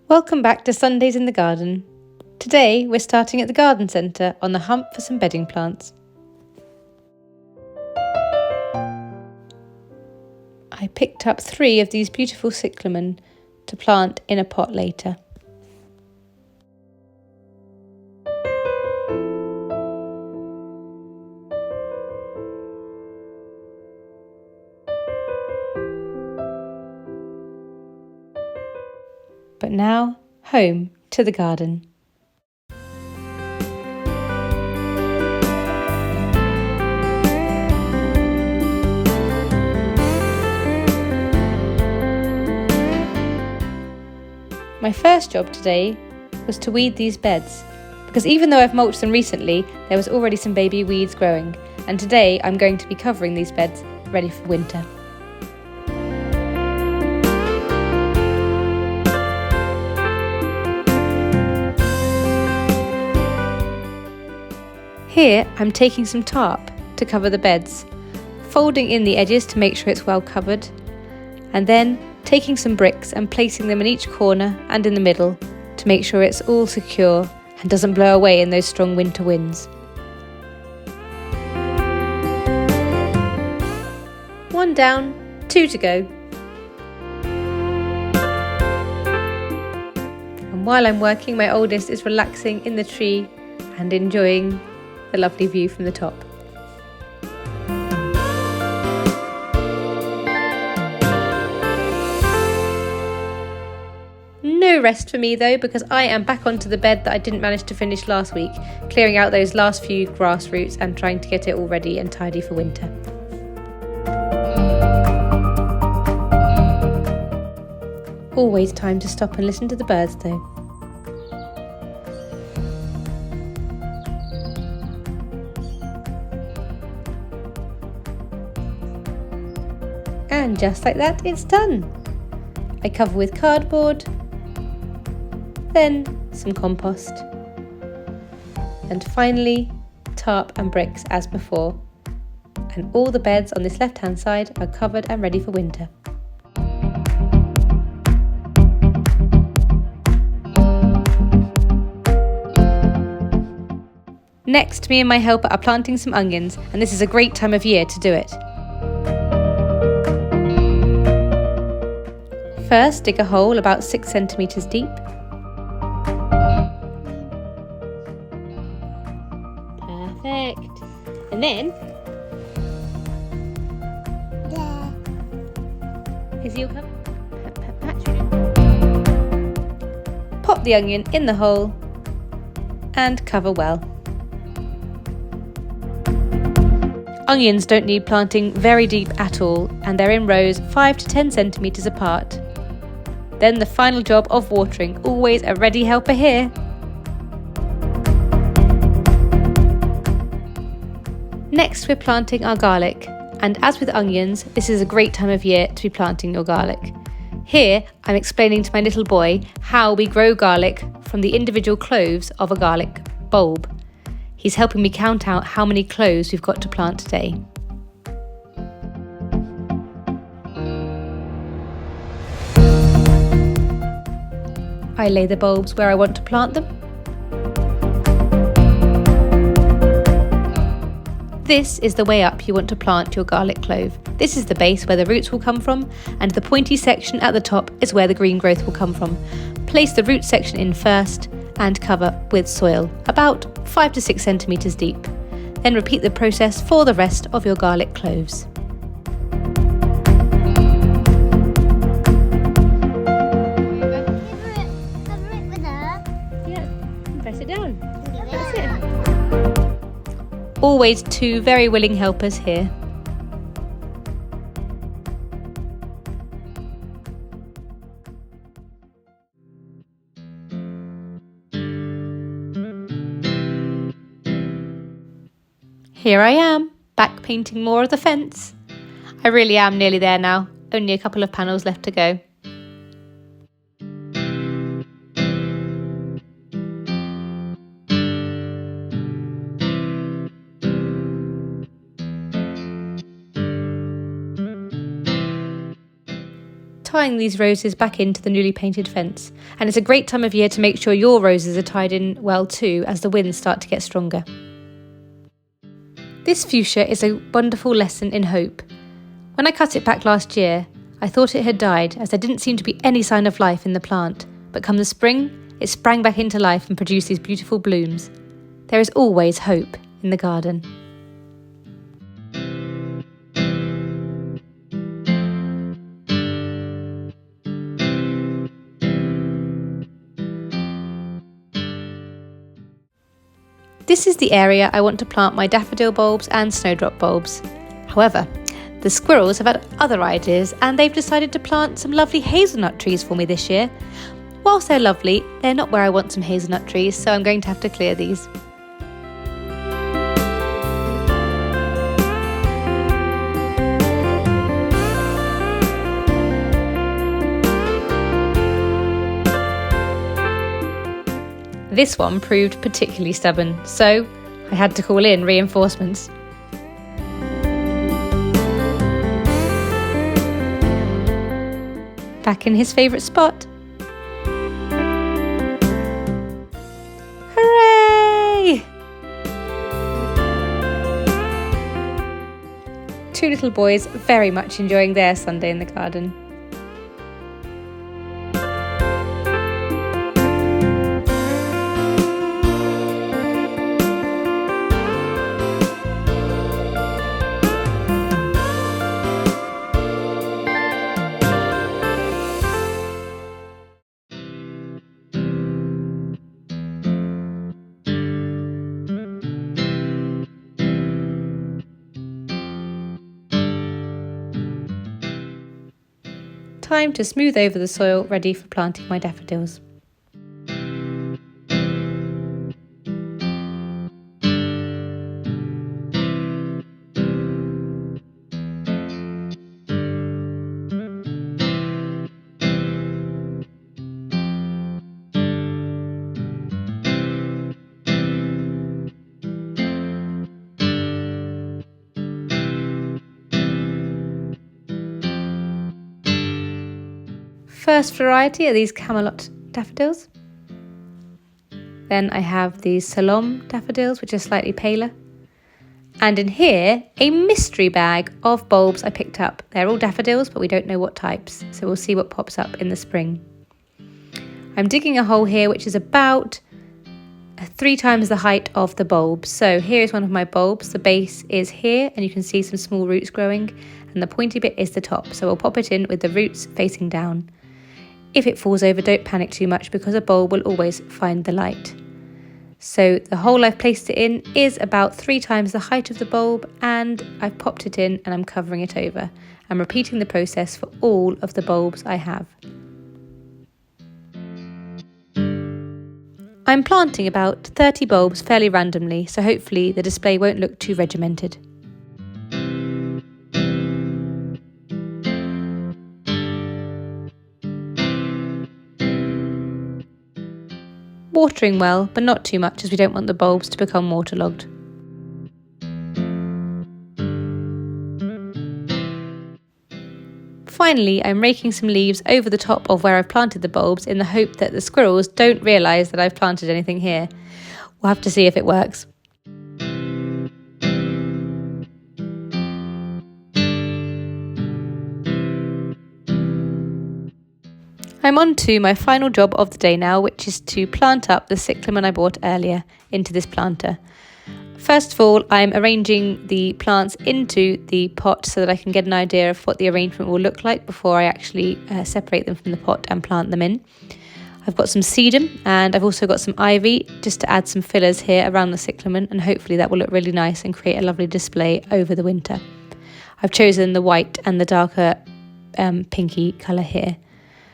Welcome back to Sundays in the Garden. Today we're starting at the garden centre on the hunt for some bedding plants. I picked up 3 of these beautiful cyclamen to plant in a pot later. But now, home to the garden. My first job today was to weed these beds, because even though I've mulched them recently, there was already some baby weeds growing, and today I'm going to be covering these beds ready for winter. Here I'm taking some tarp to cover the beds, folding in the edges to make sure it's well covered, and then taking some bricks and placing them in each corner and in the middle to make sure it's all secure and doesn't blow away in those strong winter winds. 1 down, 2 to go. And while I'm working, my oldest is relaxing in the tree and enjoying the lovely view from the top. No rest for me though, because I am back onto the bed that I didn't manage to finish last week, clearing out those last few grass roots and trying to get it all ready and tidy for winter. Always time to stop and listen to the birds though. And just like that, it's done. I cover with cardboard, then some compost, and finally tarp and bricks as before. And all the beds on this left-hand side are covered and ready for winter. Next, me and my helper are planting some onions, and this is a great time of year to do it. First, dig a hole about 6 centimetres deep. Perfect. And then, is your cup? Pop the onion in the hole and cover well. Onions don't need planting very deep at all, and they're in rows 5 to 10 centimetres apart. Then the final job of watering, always a ready helper here. Next we're planting our garlic, and as with onions, this is a great time of year to be planting your garlic. Here I'm explaining to my little boy how we grow garlic from the individual cloves of a garlic bulb. He's helping me count out how many cloves we've got to plant today. I lay the bulbs where I want to plant them. This is the way up you want to plant your garlic clove. This is the base where the roots will come from, and the pointy section at the top is where the green growth will come from. Place the root section in first and cover with soil, about 5 to 6 centimetres deep. Then repeat the process for the rest of your garlic cloves. Press it down. That's it. Always 2 very willing helpers here. Here I am, back painting more of the fence. I really am nearly there now, only a couple of panels left to go. tying these roses back into the newly painted fence. And it's a great time of year to make sure your roses are tied in well too, as the winds start to get stronger. This fuchsia is a wonderful lesson in hope. When I cut it back last year, I thought it had died, as there didn't seem to be any sign of life in the plant, but come the spring, it sprang back into life and produced these beautiful blooms. There is always hope in the garden. This is the area I want to plant my daffodil bulbs and snowdrop bulbs. However, the squirrels have had other ideas and they've decided to plant some lovely hazelnut trees for me this year. Whilst they're lovely, they're not where I want some hazelnut trees, so I'm going to have to clear these. This one proved particularly stubborn, so I had to call in reinforcements. Back in his favourite spot. Hooray! Two little boys very much enjoying their Sunday in the garden. Time to smooth over the soil, ready for planting my daffodils. First variety are these Camelot daffodils. Then I have these Salome daffodils, which are slightly paler. And in here, a mystery bag of bulbs I picked up. They're all daffodils, but we don't know what types, so we'll see what pops up in the spring. I'm digging a hole here, which is about 3 times the height of the bulb. So here is one of my bulbs. The base is here, and you can see some small roots growing, and the pointy bit is the top. So we'll pop it in with the roots facing down. If it falls over, don't panic too much because a bulb will always find the light. So the hole I've placed it in is about 3 times the height of the bulb, and I've popped it in and I'm covering it over. I'm repeating the process for all of the bulbs I have. I'm planting about 30 bulbs fairly randomly, so hopefully the display won't look too regimented. Watering well, but not too much as we don't want the bulbs to become waterlogged. Finally, I'm raking some leaves over the top of where I've planted the bulbs in the hope that the squirrels don't realise that I've planted anything here. We'll have to see if it works. I'm on to my final job of the day now, which is to plant up the cyclamen I bought earlier into this planter. First of all, I'm arranging the plants into the pot so that I can get an idea of what the arrangement will look like before I actually separate them from the pot and plant them in. I've got some sedum and I've also got some ivy just to add some fillers here around the cyclamen, and hopefully that will look really nice and create a lovely display over the winter. I've chosen the white and the darker pinky colour here.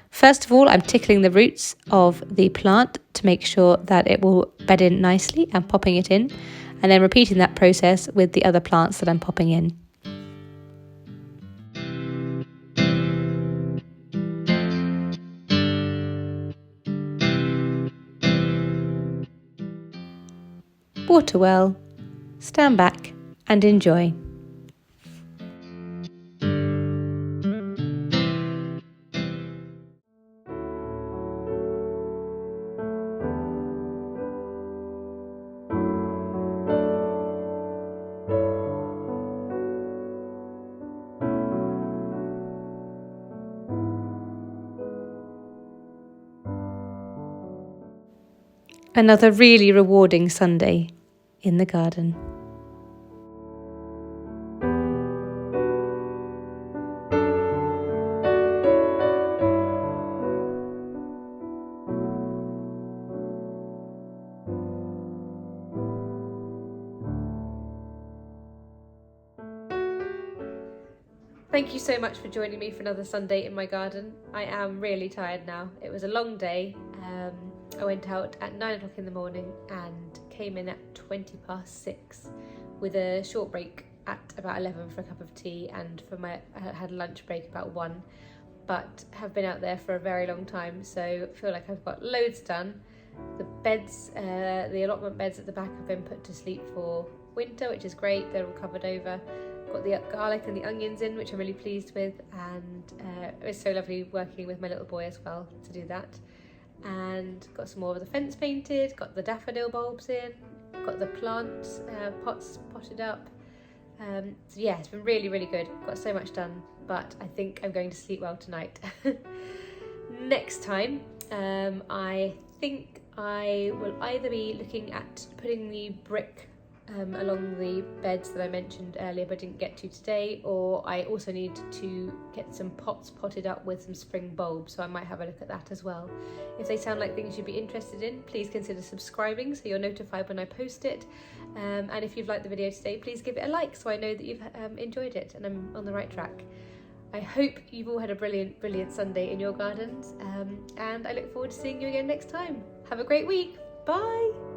First of all, I'm tickling the roots of the plant to make sure that it will bed in nicely and popping it in, and then repeating that process with the other plants that I'm popping in. Water well, stand back and enjoy. Another really rewarding Sunday in the garden. Thank you so much for joining me for another Sunday in my garden. I am really tired now. It was a long day. I went out at 9 o'clock in the morning and came in at 6:20 with a short break at about 11 for a cup of tea, and I had a lunch break about 1, but have been out there for a very long time, so I feel like I've got loads done. The beds, the allotment beds at the back have been put to sleep for winter, which is great. They're all covered over. Got the garlic and the onions in, which I'm really pleased with, and it was so lovely working with my little boy as well to do that. And got some more of the fence painted, got the daffodil bulbs in, got the plant pots potted up. So yeah, it's been really, really good. Got so much done, but I think I'm going to sleep well tonight. Next time, I think I will either be looking at putting the brick along the beds that I mentioned earlier but didn't get to today, or I also need to get some pots potted up with some spring bulbs, so I might have a look at that as well. If they sound like things you'd be interested in, please consider subscribing so you're notified when I post it, and if you've liked the video today, please give it a like so I know that you've enjoyed it and I'm on the right track. I hope you've all had a brilliant Sunday in your gardens, and I look forward to seeing you again next time. Have a great week. Bye!